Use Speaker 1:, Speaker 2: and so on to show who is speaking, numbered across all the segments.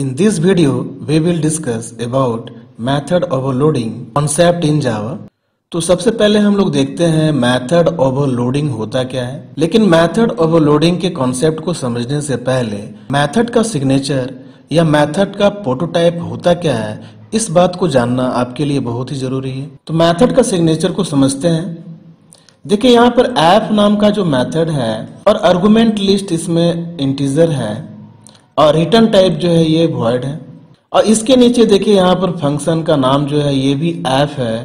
Speaker 1: In this video, we will discuss about method overloading concept in Java. तो सबसे पहले हम लोग देखते हैं मेथड ओवरलोडिंग होता क्या है। लेकिन मेथड ओवरलोडिंग के कॉन्सेप्ट को समझने से पहले मेथड का सिग्नेचर या मेथड का प्रोटोटाइप होता क्या है, इस बात को जानना आपके लिए बहुत ही जरूरी है। तो मेथड का सिग्नेचर को समझते हैं। देखिए यहाँ पर एफ नाम का जो मेथड है और आर्गुमेंट लिस्ट इसमें इंटीजर है और रिटर्न टाइप जो है ये वॉइड है। और इसके नीचे देखिए यहाँ पर फंक्शन का नाम जो है ये भी एफ है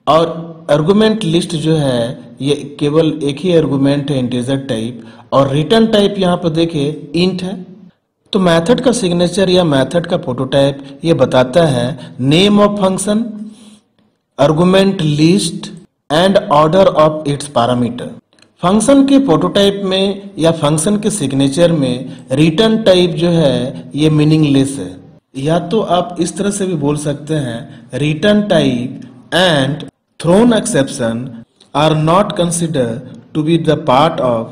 Speaker 1: और आर्गुमेंट लिस्ट जो है ये केवल एक ही आर्गुमेंट है इंटीजर टाइप और रिटर्न टाइप यहाँ पर देखिए इंट है। तो मेथड का सिग्नेचर या मेथड का प्रोटोटाइप ये बताता है name of function, argument list and order of its parameter. Function के प्रोटोटाइप में या फंक्शन के सिग्नेचर में रिटर्न टाइप जो है ये मीनिंगलेस है, या तो आप इस तरह से भी बोल सकते हैं return type and thrown exception are not consider to be the part of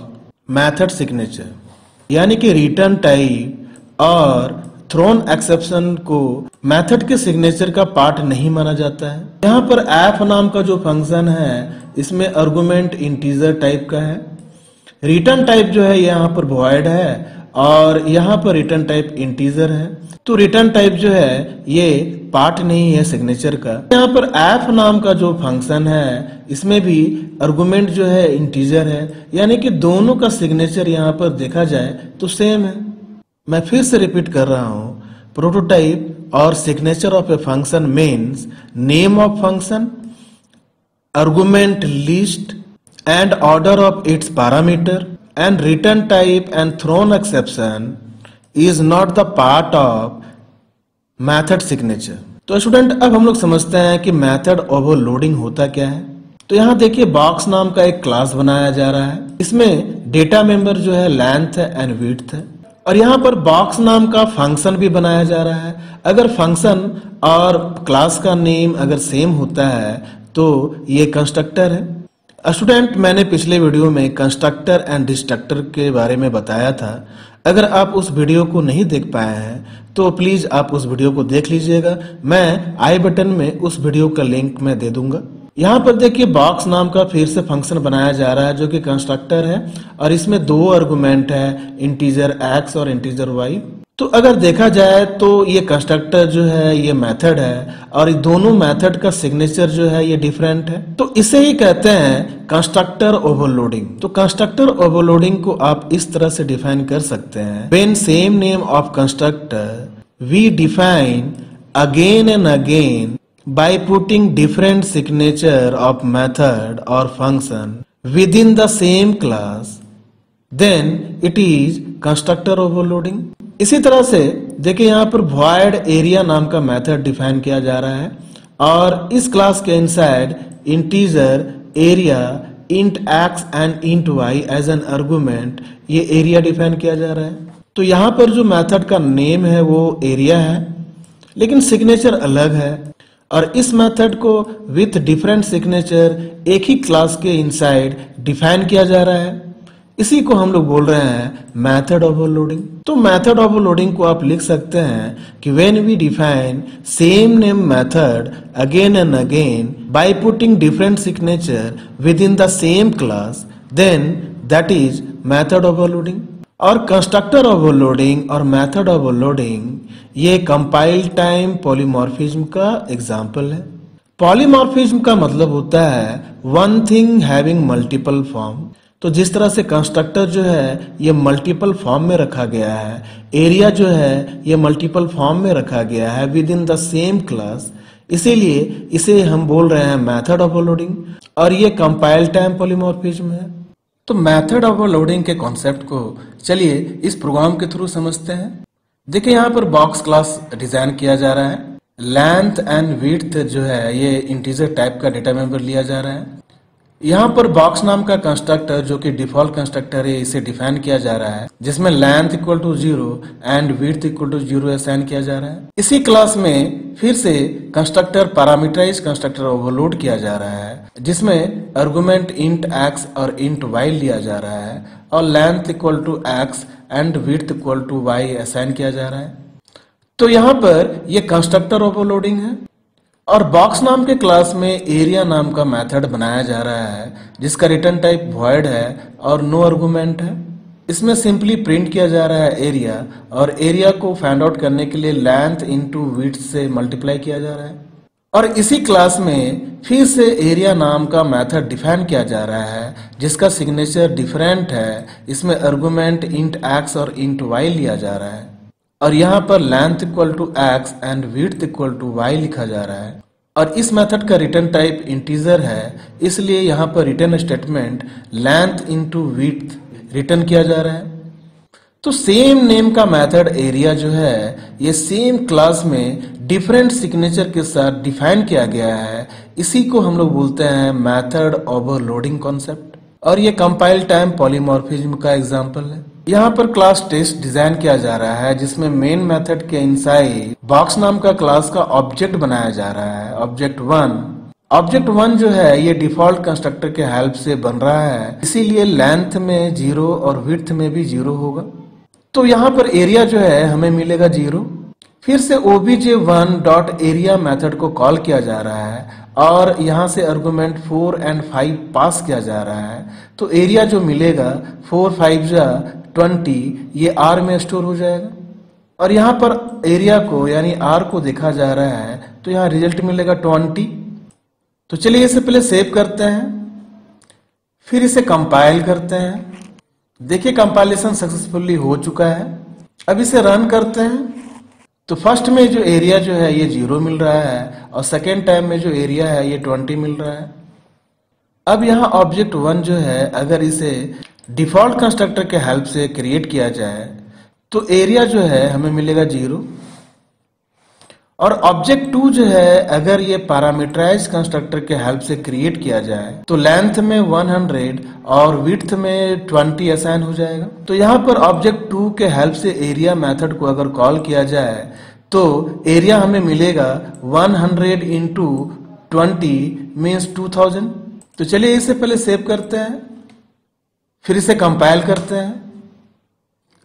Speaker 1: method signature. यानी कि रिटर्न टाइप और थ्रोन एक्सेप्शन को मेथड के सिग्नेचर का पार्ट नहीं माना जाता है। यहाँ पर एफ नाम का जो फंक्शन है इसमें आर्गुमेंट इंटीजर टाइप का है, रिटर्न टाइप जो है यहाँ पर वॉइड है और यहाँ पर रिटर्न टाइप इंटीजर है। तो रिटर्न टाइप जो है ये पार्ट नहीं है सिग्नेचर का। यहाँ पर एफ नाम का जो फंक्शन है इसमें भी आर्गुमेंट जो है इंटीजर है, यानी कि दोनों का सिग्नेचर यहाँ पर देखा जाए तो सेम है। मैं फिर से रिपीट कर रहा हूं, प्रोटोटाइप और signature of a function means name of function, argument list and order of its parameter and return type and thrown exception is not the part of method signature. तो student अब हम लोग समझते हैं कि मेथड ओवरलोडिंग होता क्या है। तो यहाँ देखिए बॉक्स नाम का एक क्लास बनाया जा रहा है, इसमें डेटा मेंबर जो है लेंथ है एंड विड्थ है और यहाँ पर बॉक्स नाम का फंक्शन भी बनाया जा रहा है। अगर फंक्शन और क्लास का नेम अगर सेम होता है तो ये कंस्ट्रक्टर है। स्टूडेंट मैंने पिछले वीडियो में कंस्ट्रक्टर एंड डिस्ट्रक्टर के बारे में बताया था। अगर आप उस वीडियो को नहीं देख पाए हैं तो प्लीज आप उस वीडियो को देख लीजिएगा। मैं आई बटन में उस वीडियो का लिंक मैं दे दूंगा। यहाँ पर देखिए बॉक्स नाम का फिर से फंक्शन बनाया जा रहा है जो कि कंस्ट्रक्टर है और इसमें दो आर्गुमेंट है, इंटीजर x और इंटीजर y। तो अगर देखा जाए तो ये कंस्ट्रक्टर जो है ये मेथड है और दोनों मेथड का सिग्नेचर जो है ये डिफरेंट है, तो इसे ही कहते हैं कंस्ट्रक्टर ओवरलोडिंग। तो कंस्ट्रक्टर ओवरलोडिंग को आप इस तरह से डिफाइन कर सकते हैं, when same name of constructor we define again and again by putting different signature of method or function within the same class, then it is constructor overloading। इसी तरह से देखिए यहाँ पर void area नाम का मेथड डिफाइन किया जा रहा है और इस क्लास के inside integer area int x and int y as an argument ये एरिया डिफाइन किया जा रहा है। तो यहाँ पर जो मेथड का नेम है वो एरिया है लेकिन सिग्नेचर अलग है और इस मेथड को विथ डिफरेंट सिग्नेचर एक ही क्लास के इनसाइड डिफाइन किया जा रहा है। इसी को हम लोग बोल रहे हैं मेथड ओवरलोडिंग। तो मेथड ओवरलोडिंग को आप लिख सकते हैं कि when we define same name method again and again by putting different signature within the same class, then that is method overloading. और कंस्ट्रक्टर ओवरलोडिंग और मेथड ओवरलोडिंग ये कंपाइल टाइम पॉलीमॉर्फिज्म का एग्जाम्पल है। Polymorphism का मतलब होता है one thing having multiple form. तो जिस तरह से कंस्ट्रक्टर जो है ये मल्टीपल फॉर्म में रखा गया है, एरिया जो है ये मल्टीपल फॉर्म में रखा गया है with in the same class, इसीलिए इसे हम बोल रहे हैं मेथड ओवरलोडिंग और ये कंपाइल टाइम पॉलीमॉर्फिज्म है। तो मेथड ओवरलोडिंग के कॉन्सेप्ट को चलिए इस प्रोग्राम के थ्रू समझते हैं। देखिए यहाँ पर बॉक्स क्लास डिजाइन किया जा रहा है, लेंथ एंड विड्थ जो है ये इंटीजर टाइप का डेटा मेंबर लिया जा रहा है। यहाँ पर बॉक्स नाम का कंस्ट्रक्टर जो कि डिफॉल्ट कंस्ट्रक्टर है इसे डिफाइन किया जा रहा है, जिसमें length equal to 0 and width equal to 0 assign किया जा रहा है। इसी क्लास में फिर से कंस्ट्रक्टर पैरामीटराइज कंस्ट्रक्टर ओवरलोड किया जा रहा है, जिसमें आर्गुमेंट इंट x और इंट y लिया जा रहा है और length equal to x and width equal to y assign किया जा रहा है। तो यहाँ पर ये कंस्ट्रक्टर ओवरलोडिंग है और बॉक्स नाम के क्लास में एरिया नाम का मेथड बनाया जा रहा है जिसका रिटर्न टाइप वॉइड है और नो आर्गुमेंट है। इसमें सिंपली प्रिंट किया जा रहा है एरिया और एरिया को फाइंड आउट करने के लिए लेंथ इनटू विड्थ से मल्टीप्लाई किया जा रहा है। और इसी क्लास में फिर से एरिया नाम का मेथड डिफाइन किया जा रहा है जिसका सिग्नेचर डिफरेंट है। इसमें आर्गुमेंट इंट एक्स और इंट वाई लिया जा रहा है और यहाँ पर length equal to x and width equal to y लिखा जा रहा है। और इस मेथड का रिटर्न टाइप इंटीजर है, इसलिए यहाँ पर return statement length into width return किया जा रहा है। तो सेम नेम का मेथड एरिया जो है ये सेम क्लास में डिफरेंट सिग्नेचर के साथ डिफाइन किया गया है। इसी को हम लोग बोलते हैं मेथड ओवरलोडिंग कॉन्सेप्ट। और ये कंपाइल टाइम पॉलीमॉर्फिज्म का एग्जांपल है। यहाँ पर क्लास टेस्ट डिजाइन किया जा रहा है जिसमें मेन मेथड के इनसाइड बॉक्स नाम का क्लास का ऑब्जेक्ट बनाया जा रहा है, ऑब्जेक्ट वन जो है ये डिफॉल्ट कंस्ट्रक्टर के हेल्प से बन रहा है, इसीलिए लेंथ में 0 और विड्थ में भी 0 होगा। तो यहाँ पर एरिया जो है हमें मिलेगा 0। फिर से obj1 डॉट एरिया मेथड को कॉल किया जा रहा है और यहाँ से आर्गुमेंट 4 और 5 पास किया जा रहा है। तो एरिया जो मिलेगा 4 5 जा 20 ये R में स्टोर हो जाएगा और यहाँ पर एरिया को यानी R को देखा जा रहा है तो यहाँ रिजल्ट मिलेगा 20। तो चलिए इसे पहले सेव करते हैं, फिर इसे कंपाइल करते हैं। देखिए कंपाइलेशन सक्सेसफुली हो चुका है। अब इसे रन करते हैं तो फर्स्ट में जो एरिया जो है ये 0 मिल रहा है और सेकेंड टाइम में जो एरिया है ये 20 मिल रहा है। अब यहाँ ऑब्जेक्ट 1 जो है अगर इसे डिफॉल्ट कंस्ट्रक्टर के हेल्प से क्रिएट किया जाए तो एरिया जो है हमें मिलेगा 0 और ऑब्जेक्ट 2 जो है अगर ये पैरामीटराइज कंस्ट्रक्टर के हेल्प से क्रिएट किया जाए तो लेंथ में 100 और विड्थ में 20 असाइन हो जाएगा। तो यहाँ पर ऑब्जेक्ट 2 के हेल्प से एरिया मेथड को अगर कॉल किया जाए तो एरिया हमें मिलेगा 100 इंटू 20 मीन्स 2000। तो चलिए इसे पहले सेव करते हैं, फिर इसे कंपाइल करते हैं।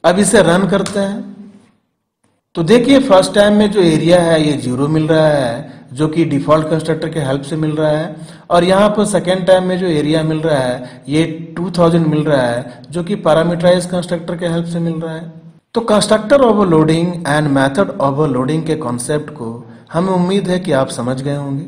Speaker 1: अब इसे रन करते हैं तो देखिए फर्स्ट टाइम में जो एरिया है ये 0 मिल रहा है जो कि डिफॉल्ट कंस्ट्रक्टर के हेल्प से मिल रहा है और यहाँ पर सेकेंड टाइम में जो एरिया मिल रहा है ये 2000 मिल रहा है जो कि पैरामीटराइज कंस्ट्रक्टर के हेल्प से मिल रहा है। तो constructor overloading and method overloading के कॉन्सेप्ट को हमें उम्मीद है कि आप समझ गए होंगे।